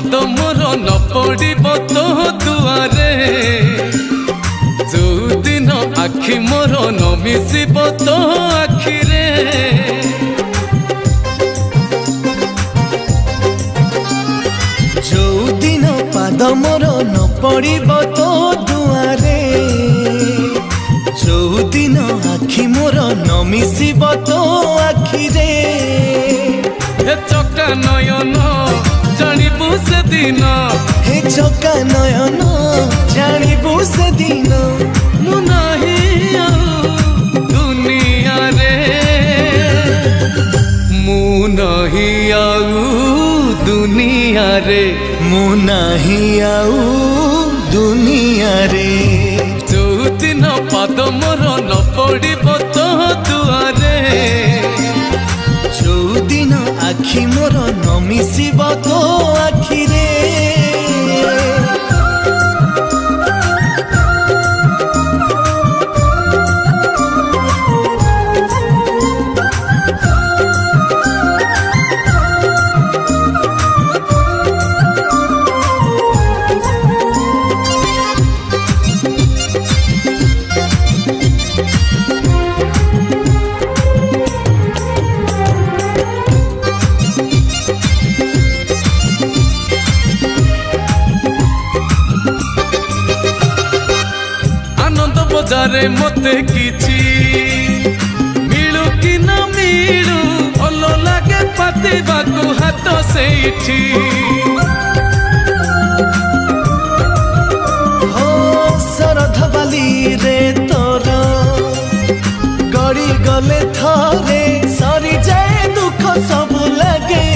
पाद मोर न पड़ब तो दुआरे जो दिन आखि मोर न मिसिब तो आखिरे जो दिन पाद मोर न पड़ब तो दुआरे जो दिन आखि मोर न मिसिब तो आखिरे हे चका नयन जानिबु से दिन हे चका नयन जानिबु से दिन मु नाही आउ दुनिया रे मु नाही आउ दुनिया रे मु नाही आउ दुनिया रे जो दिन पाद मोर न पड़ब तो दुआरे जो दिन आखि मोर न मिसिब तो आखिरे बजारे मते किछि मिलू कि न मिलू भल लागे पातिबाकू हाथ सेठी हो शरद बाली रे तोर गड़ी गले थरे सरी जाए दुख सब लगे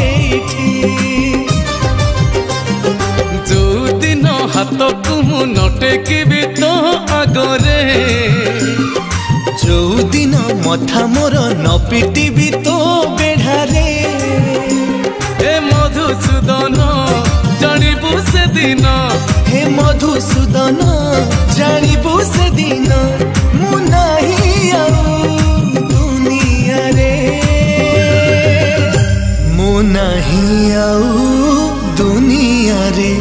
जो दिन हाथ को मु नटेकिबि तो आगरे जो दिन मथा मोर न पिटिबि तो बेढ़ारे हे मधुसूदन जानिबु से दिन हे मधुसूदन जानिबु से दिन मु नाही आउ दुनिया रे मु नाही आउ दुनिया रे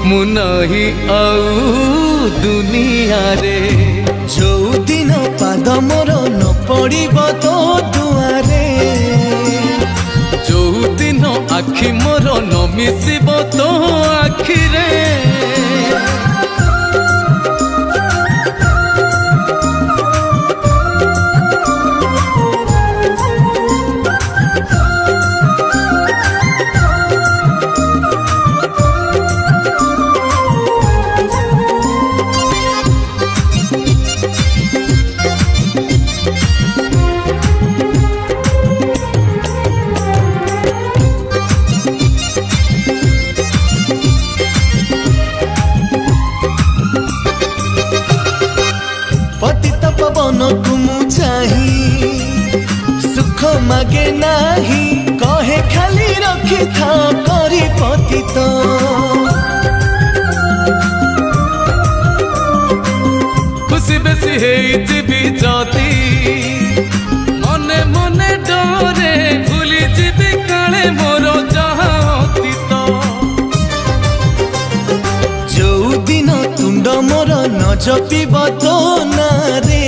मु नाही आउ दुनिया रे जो दिन पाद मोर न पड़ब तो दुआरे जो दिन आखि मोर न मिसिब तो आखिरे मागे नाही कहे खाली रखी था करी पति तो खुशी बेसी हेइतिबि जदी मने मने डरे भूली जिबि काले मोर जहा अतीत जो दिन तुंड मोर न जपिब तो ना रे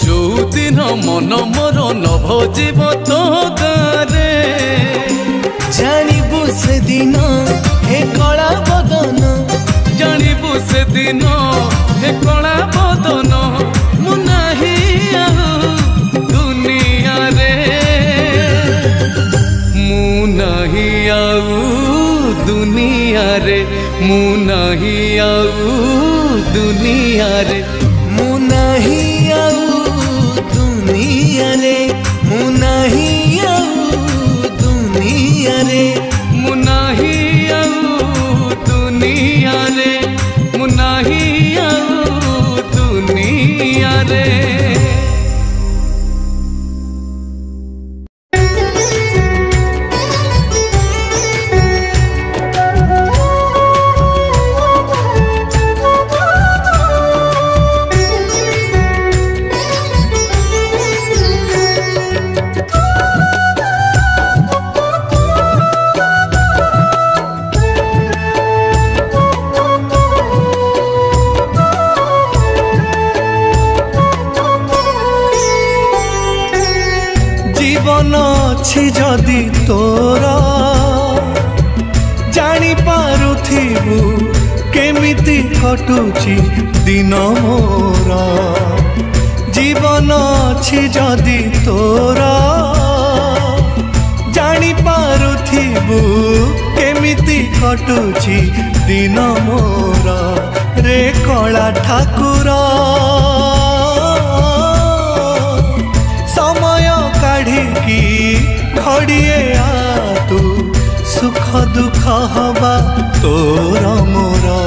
जो दिन मन मोर न भजिब तो गारे जानिबु से दिन हे कला बदन जानिबु से दिन हे कला बदन मु नाही आउ दुनिया रे मु नाही आउ दुनिया रे मु नाही आउ दुनिया रे मु नाही आउ दुनिया रे मु नाही आउ दुनिया रे मु नाही आउ दुनिया रे मु नाही आउ दुनिया रे जीवन अछि जदि तोरा जानी पारुथिबु केमिति कटुची दिन मोरा जीवन अछि जदि तोरा जानी पारुथिबु केमिति कटुची दिन मोरा रे कला ठाकुर समय काढ़ी घड़िए तू सुख दुख हवा तोर मोरा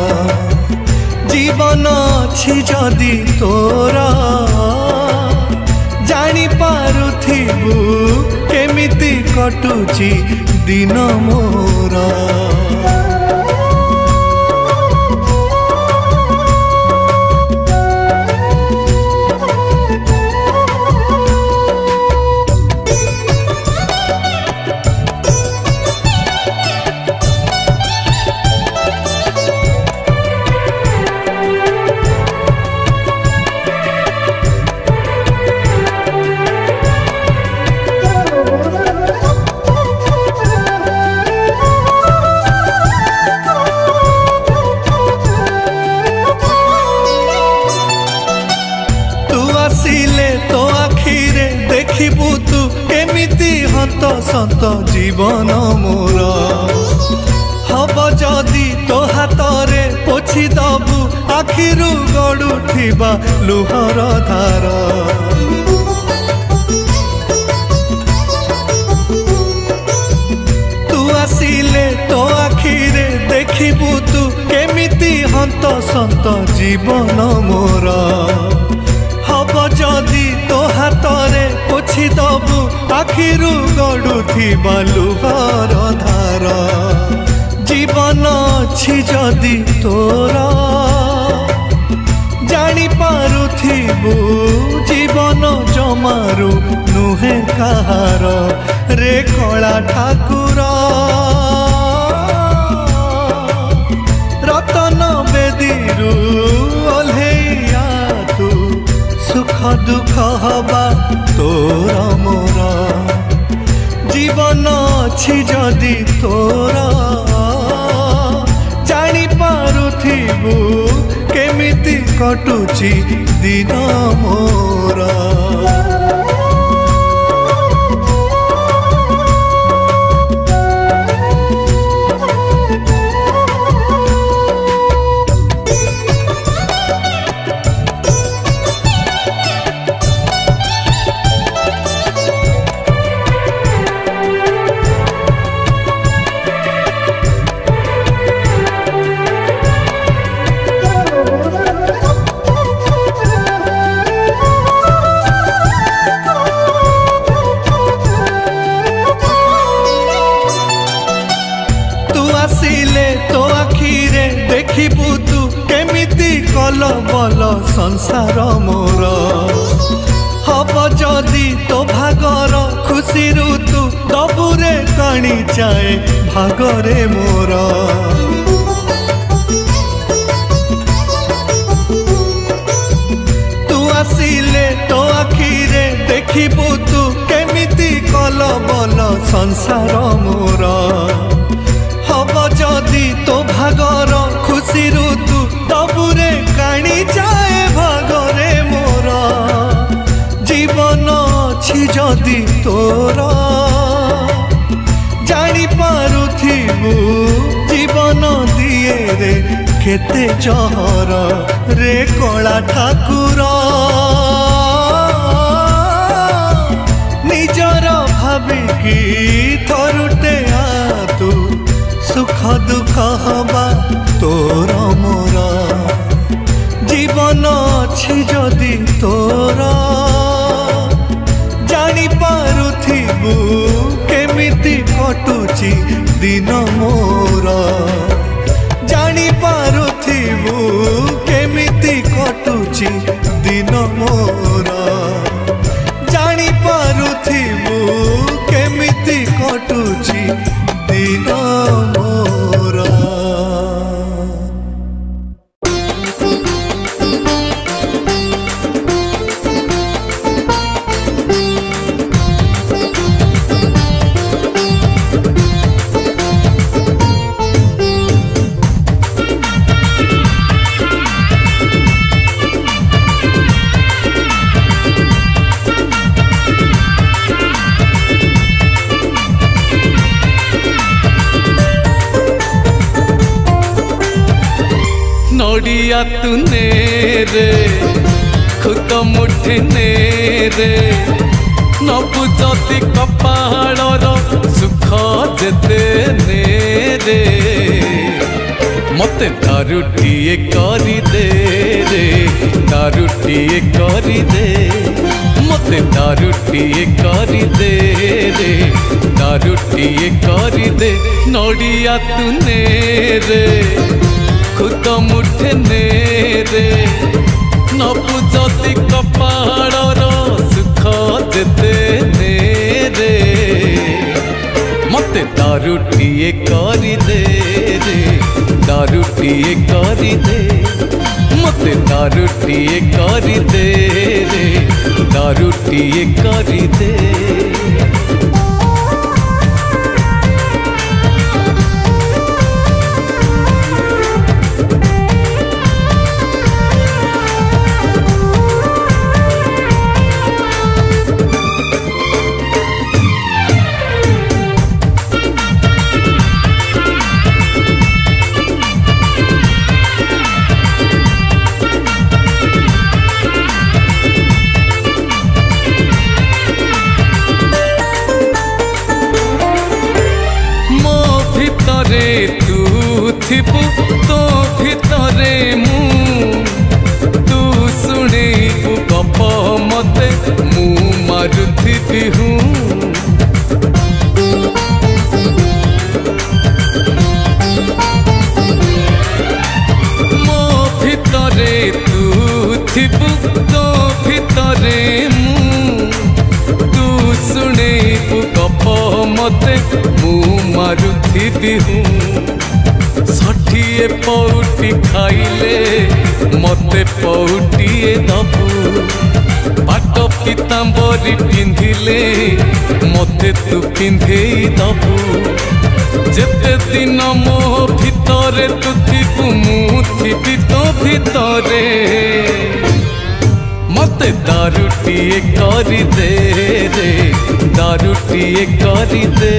जीवन अछि जदि तोरा जानी पारुथिबु केमिति कटुची दिन मोरा सत जीवन मोर हब जदि तो हाथरे पोछि दबु आखिरु गड़ुथिबा लुहर धार तू आसिले तो आखिरे देखिबु तू केमिति हंत सत जीवन मोर हब जदि तो हाथरे पोछि दबु आखिरु गड़ुथिबा लुहर धार जीवन अछि जदि तोरा जानी पारुथिबु जीवन जमारू नुहे कहार रे कला ठाकुर रतन बेदीरु ओल्हेया तू सुख दुख हवा तोर मोरा जीवन अछि जदि तोरा जानी पारुथिबु केमिति कटुची दिन मोरा देखिबु तू केमिति कल बल संसार मोर हब जदि तो भागर खुशी तू दबुरे काणी चाए भागरे मोर तू आसिले तो आखिरे देखिबु तू केमिति कल बल संसार मोर हब जदि तो भागर खुशी तू दबुरे काणी चाए भागरे मोरा जीवन अछि जदि तोरा जानी पारुथिबु जीवन दिए रे केते जहर रे कला ठाकुर निजर भाबिकी थरुटे तू सुख दुख हवा तोर मोरा जीवन अछि जदि तोरा जानी पारुथिबु केमिति कटुची दिन मोरा जानी पारुथिबु केमिति कटुची दिन मोरा जानी पारुथिबु केमिति कटुची दिन मोरा। नड़िया तूने रे खुद मुठे ने रे नबु जति कपाड़र सुख जेते ने रे मते दारुटिए करी दे रे दारुटिए करी दे मते दारुटिए करी दे रे दारुटिए करी दे नड़िया तूने रे खुद मुठे ने रे नबु जति कपाड़र सुख जेते ने रे मते दारुटिए करी दे रे दारुटिए करी दे मते दारुटिए करी दे रे दारुटिए करी दे थिबु तो भितरे मु तू शुणेबु गप मते मु मारुथिबि हूँ मो भितरे तू थिबु तो भितरे मु तू शुणेबु गप मते मु मारुथिबि हूँ षठिए पौटी खाइले मते पौटिए दबु पाट पीताम्बरी पिंधिले मते तू पिंधेई दबु जेते दिन मो भितरे तू थिबु मु थिबि तो भितरे मते दारुटिए करी दे रे दारुटिए करी दे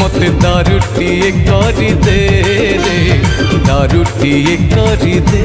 मते दारुटिए करी दे रे दारुटिए करी दे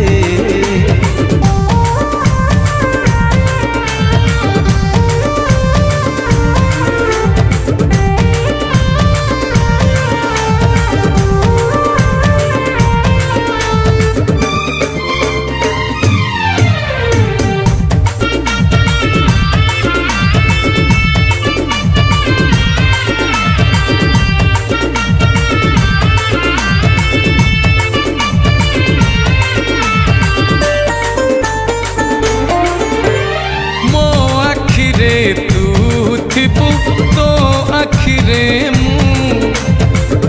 तो आखिरे मु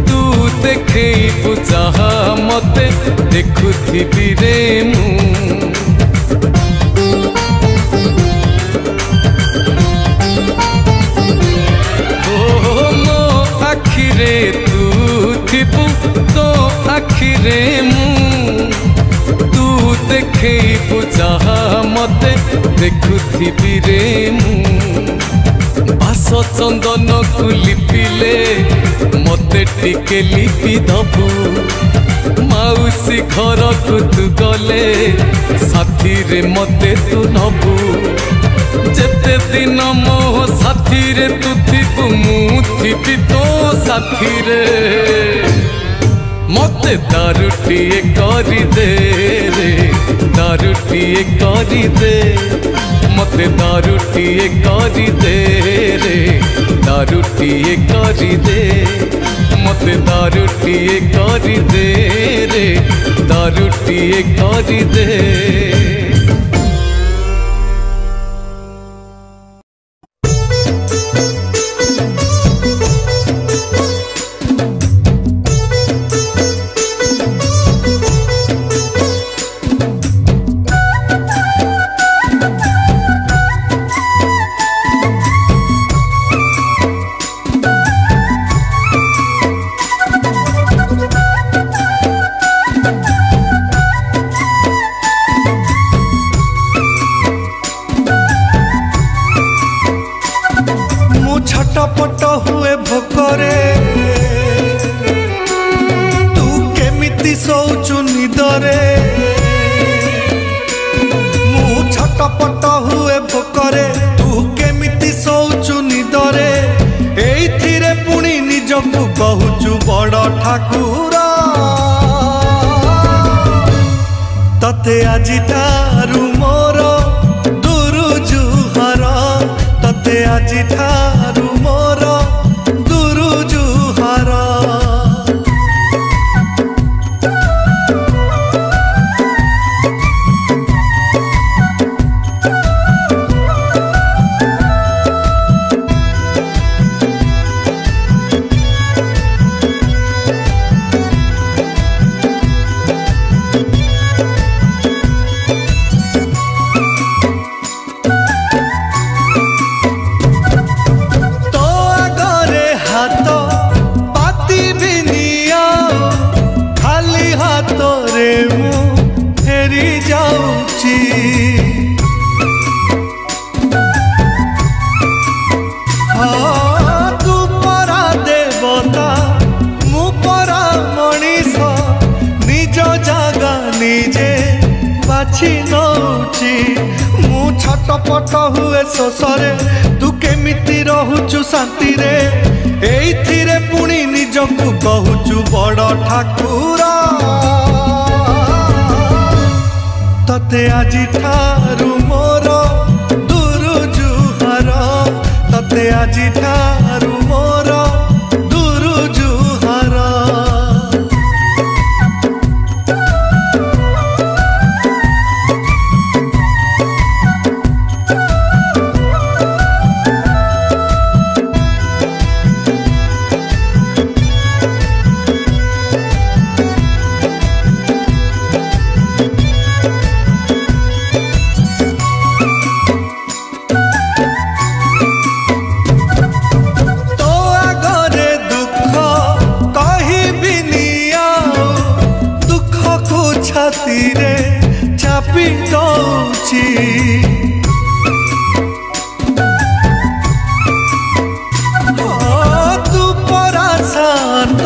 तू देखैबु जहा मते देखुथिबि रे मु मो आखिरे तू थिबु तो आखिरे मु तू देखैबु जहा मते देखुथिबि रे मु बास चंदन को लिपिले मते टिके लिपि दबु माउसी घर को तू गले साथी रे मते तू नबु जेते दिन मो साथी रे तू थिबु मु थिबि तो साथी रे मते दारुटिए करी दे रे दारुटिए करी दे मते दारुटिए करी दे रे दारुटिए करी दे मते दारुटिए करी दे रे दारुटिए करी दे ठाकुर तते आजि ठारू मोर दुरु जुहार तते आजि ठारू मोर दुरु जुहार छटपट हुए शोषरे तू केमिति रहुचु शांति रे एइथिरे पुणी निजकु कहूचु बड़ ठाकुर तते आजि ठारू मोर दुरु जुहार तते आजि ठारू मोर दुरु जुहार चापी दौची तू परा शांत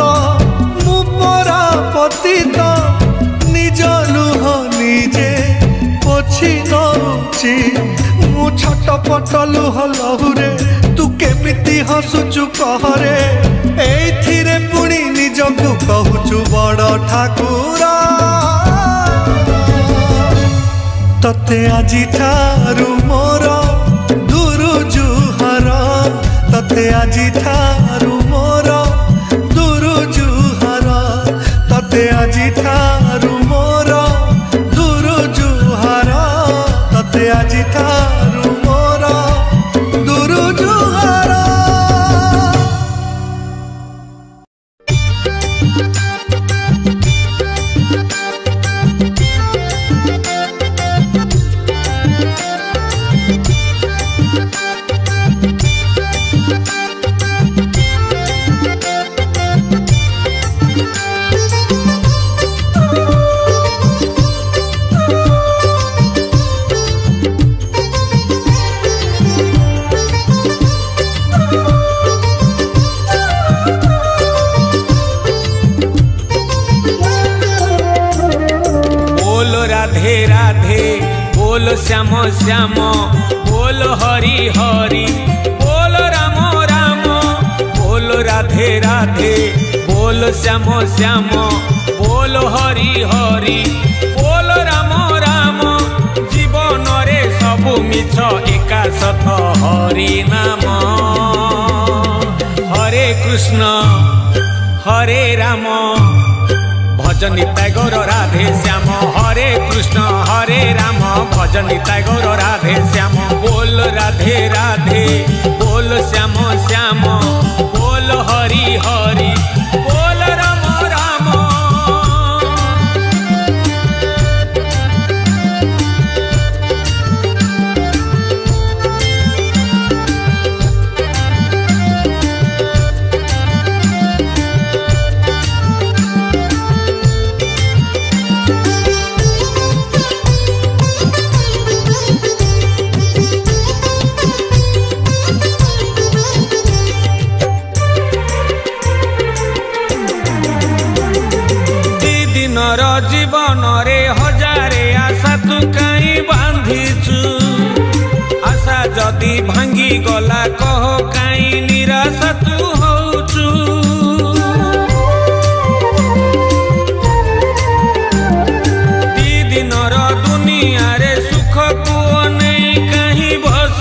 मु परा पतित निज लुह निजे पोछि दौची मु छटपट लुह लहुरे तू केमिति हसुचु कहरे एइथिरे पुणी निजकु कहूचु बड़ ठाकुर तते आजि ठारू मोर दुरु जुहार तते आजि ठारू मोर दुरु जुहार तते आजि ठारू मोर दुरु जुहार तते आजि ठारू मोर दुरु जुहार बोल श्याम श्याम बोल हरि हरि बोल राम राम बोल राधे राधे बोल श्याम श्याम बोल हरि हरि बोल राम राम जीवन रे सबु मिछ एका सत हरि नाम हरे कृष्ण हरे राम भजन निताय गौर राधे श्याम हरे कृष्ण हरे राम भजन निताय गौर राधे श्याम बोल राधे राधे बोल श्याम श्याम बोल हरि हरि बोल राम राम जीवन रे हजारे आशा तू कहीं बांधीचु आशा जदि भांगी गला कह कहीं निराशा तू होचु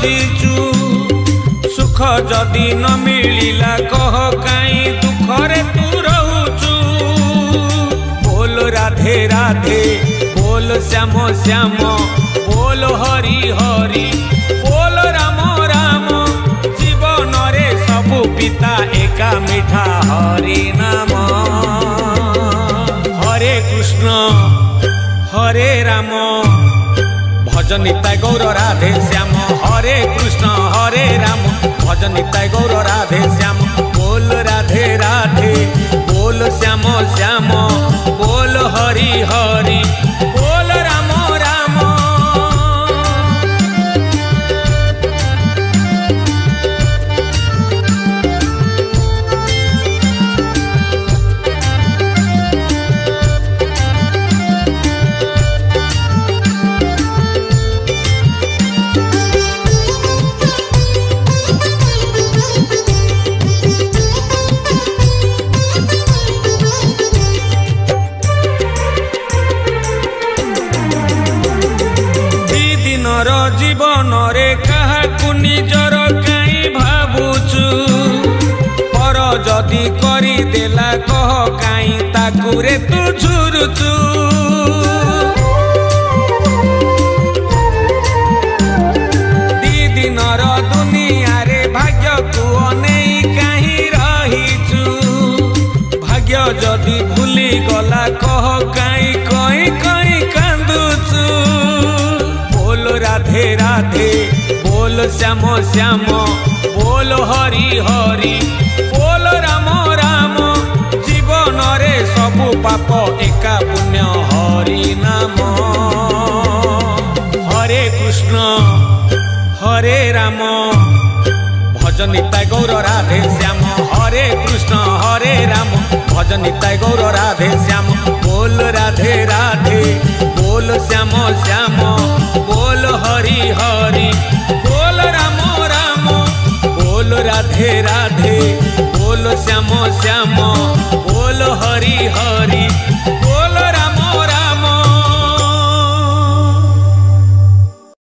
बसीचु सुख जदि न मिलिला कह काई दुखरे तू रहूचु बोल राधे राधे बोल श्याम श्याम बोल हरि हरि बोल राम राम जीवन रे सबु पिता एका मिठा हरि नाम हरे कृष्ण हरे राम भजन निताय गौर राधे श्याम हरे कृष्ण हरे राम भजन निताय गौर राधे श्याम बोल राधे राधे बोल श्याम श्याम बोल हरि हरि बोल राम राम। जीवन रे काहाकु निजर काई भाबुचु पर जदि करी देला कह काई ताकु रे तू झुरुचु दी दिनर दुनिया रे भाग्य तू अनेई काई रहिचु भाग्य जदि भूली गला कह काई कई कई कांदुचु बोल राधे राधे बोल श्याम श्याम बोल हरि हरि बोल राम राम जीवन रे सबु पाप एका पुण्य हरि नाम हरे कृष्ण हरे राम भजन निताय गौर राधे श्याम हरे कृष्ण हरे राम भजन निताय गौर राधे श्याम बोल राधे राधे बोल श्याम श्याम बोल हरि हरि बोल राम राम बोल राधे राधे बोल श्याम श्याम बोल हरि हरि।